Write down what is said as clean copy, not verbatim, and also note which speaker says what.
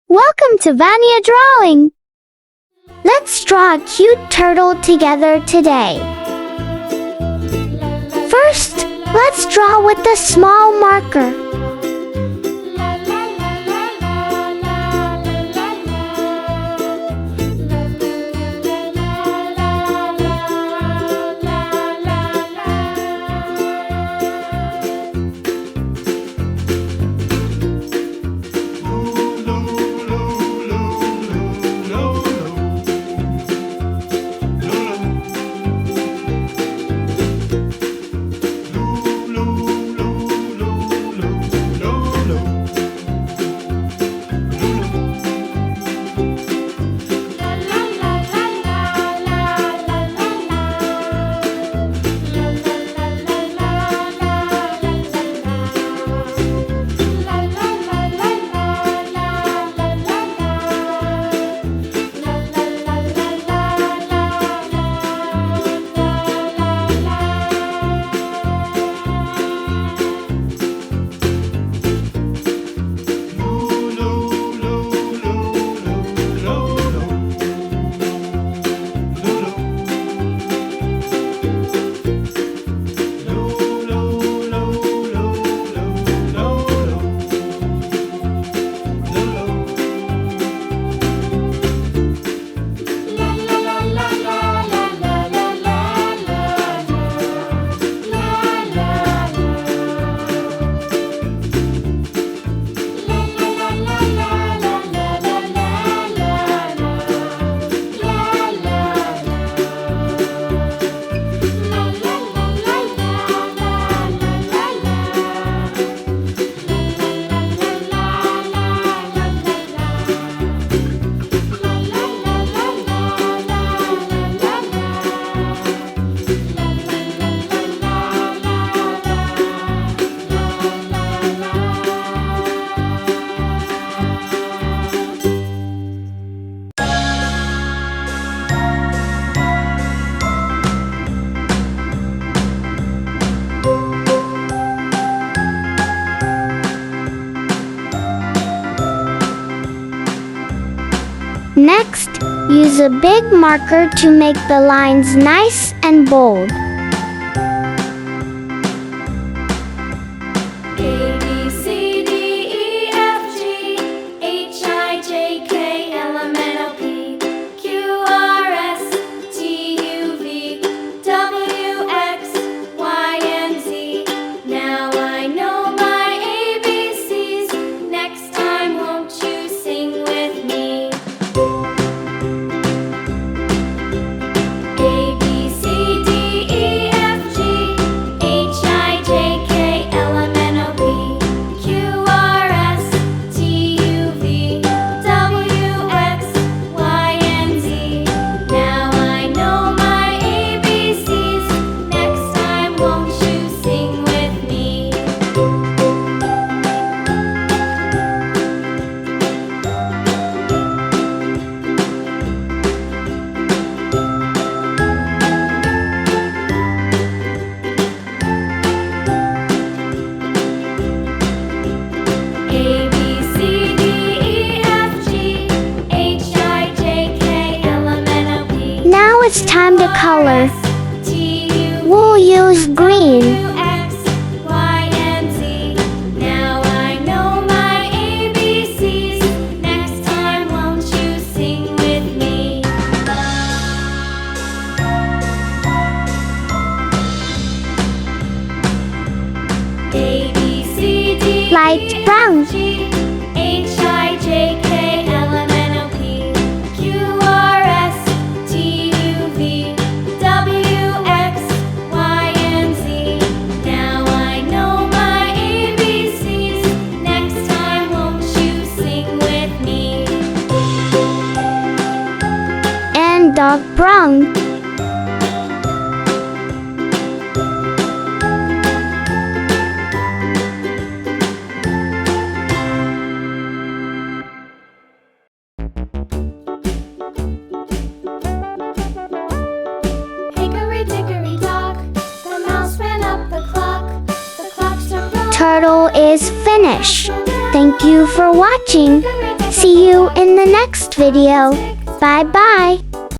Speaker 1: Welcome to Vania Drawing! Let's draw a cute turtle together today. First, let's draw with a small marker. Next, use a big marker to make the lines nice and bold.
Speaker 2: A, B, C, D, E, F, G, H, I, J, K, L, M, N, O, P, Q, R, S, T, U, V, W, X, Y, and Z. Now I know my ABCs. Next time, won't you sing with me? A, B, C, D, E, F, G, H, I, J, K, L, M, N, O, P, Q, R, S, T, U, V, W, X, Y, and Z. Now I know my ABCs. Next time, won't you sing with me? A, B, C, D, E, F, G, H, I, J, K, L, M, N, O, P,
Speaker 1: Now it's time to color.
Speaker 2: T, U,
Speaker 1: We'll use green.
Speaker 2: X, Y, and Z. Now I know my ABCs. Next time, won't you sing with me? A, B, C, D,
Speaker 1: Light brown.
Speaker 2: G, H, I, J, K, L, M, N, O, P, Q, R, S, T, U, V, W, X, Y, and Z. Now I know my ABCs. Next time, won't you sing with me?
Speaker 1: And dark brown.
Speaker 2: Hickory dickory dock, the mouse ran up the clock struck
Speaker 1: Turtle is finished. Thank you for watching.
Speaker 2: hickory
Speaker 1: See you in the next video. Bye bye.